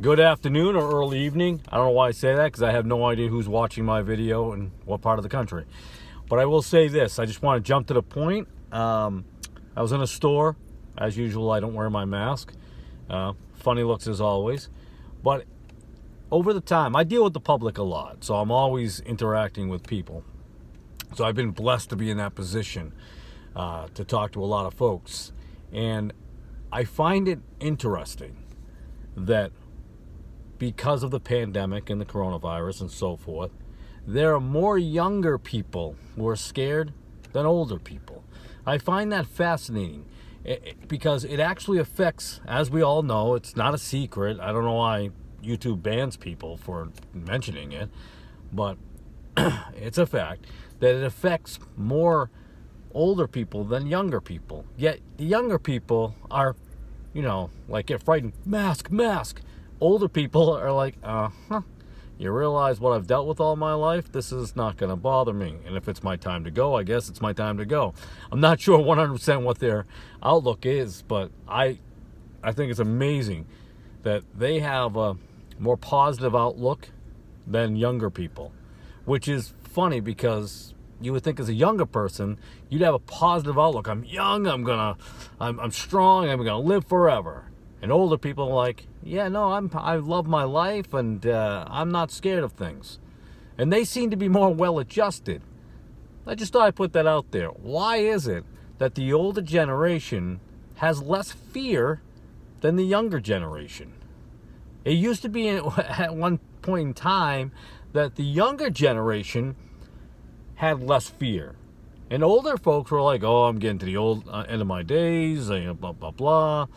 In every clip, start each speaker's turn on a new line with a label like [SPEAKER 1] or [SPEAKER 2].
[SPEAKER 1] Good afternoon or early evening. I don't know why I say that because I have no idea who's watching my video and what part of the country. But I will say this. I just want to jump to the point. I was in a store. As usual, I don't wear my mask. Funny looks as always. But over the time, I deal with the public a lot. So I'm always interacting with people. So I've been blessed to be in that position to talk to a lot of folks. And I find it interesting that because of the pandemic and the coronavirus and so forth, there are more younger people who are scared than older people. I find that fascinating because it actually affects, as we all know, it's not a secret. I don't know why YouTube bans people for mentioning it, but it's a fact that it affects more older people than younger people. Yet the younger people are, like get frightened, mask, mask. Older people are like, you realize what I've dealt with all my life? This is not going to bother me. And if it's my time to go, I guess it's my time to go. I'm not sure 100% what their outlook is, but I think it's amazing that they have a more positive outlook than younger people, which is funny because you would think as a younger person, you'd have a positive outlook. I'm young, I'm strong, I'm gonna live forever. And older people are like, yeah, no, I love my life and I'm not scared of things. And they seem to be more well-adjusted. I just thought I'd put that out there. Why is it that the older generation has less fear than the younger generation? It used to be at one point in time that the younger generation had less fear. And older folks were like, oh, I'm getting to the old end of my days, blah, blah, blah.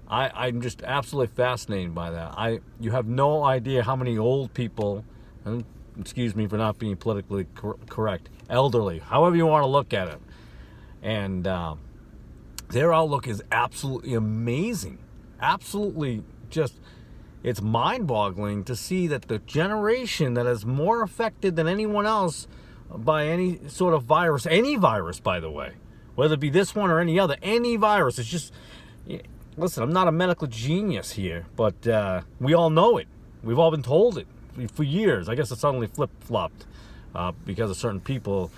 [SPEAKER 1] I'm just absolutely fascinated by that. You have no idea how many old people, and excuse me for not being politically correct, elderly, however you want to look at it. And their outlook is absolutely amazing. Absolutely just, it's mind-boggling to see that the generation that is more affected than anyone else by any sort of virus, any virus, by the way, whether it be this one or any other, any virus, it's just... Listen, I'm not a medical genius here, but we all know it. We've all been told it for years. I guess it suddenly flip-flopped because of certain people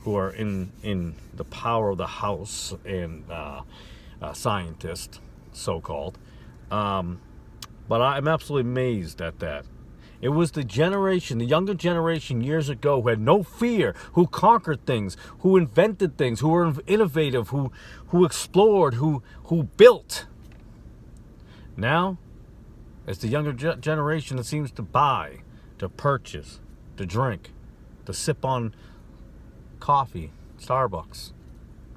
[SPEAKER 1] who are in the power of the house and scientists, so-called. But I'm absolutely amazed at that. It was the generation, the younger generation years ago who had no fear, who conquered things, who invented things, who were innovative, who explored, who built. Now, it's the younger generation that seems to buy, to purchase, to drink, to sip on coffee, Starbucks,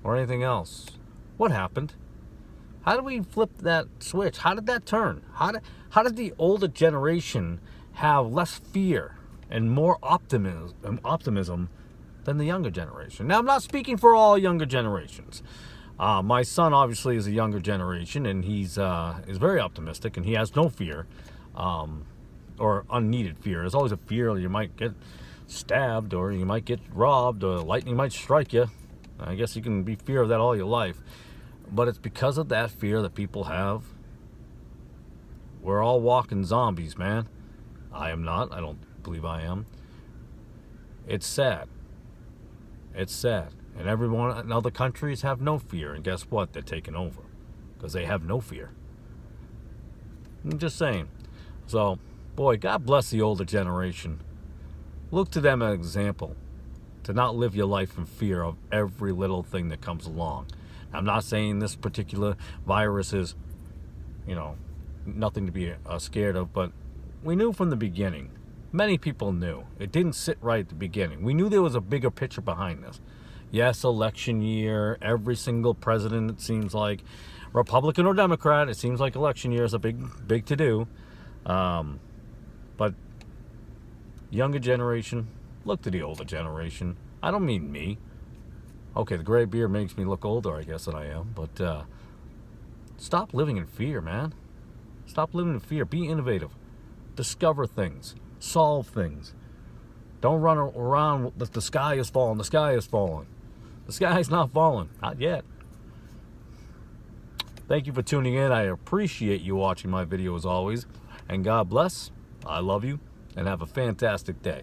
[SPEAKER 1] or anything else. What happened? How did we flip that switch? How did that turn? How did the older generation have less fear and more optimism than the younger generation? Now, I'm not speaking for all younger generations. My son obviously is a younger generation, and is very optimistic, and he has no fear, or unneeded fear. There's always a fear you might get stabbed, or you might get robbed, or lightning might strike you. I guess you can be fear of that all your life. But it's because of that fear that people have. We're all walking zombies, man. I am not. I don't believe I am. It's sad. It's sad. And everyone in other countries have no fear. And guess what? They're taking over. Because they have no fear. I'm just saying. So, boy, God bless the older generation. Look to them as an example. To not live your life in fear of every little thing that comes along. I'm not saying this particular virus is, nothing to be scared of. But we knew from the beginning. Many people knew. It didn't sit right at the beginning. We knew there was a bigger picture behind this. Yes, election year, every single president, it seems like, Republican or Democrat, it seems like election year is a big to-do. But younger generation, look to the older generation. I don't mean me. Okay, the gray beard makes me look older, I guess, than I am. But stop living in fear, man. Stop living in fear. Be innovative. Discover things. Solve things. Don't run around with the sky is falling, the sky is falling. The sky's not falling. Not yet. Thank you for tuning in. I appreciate you watching my video as always. And God bless. I love you. And have a fantastic day.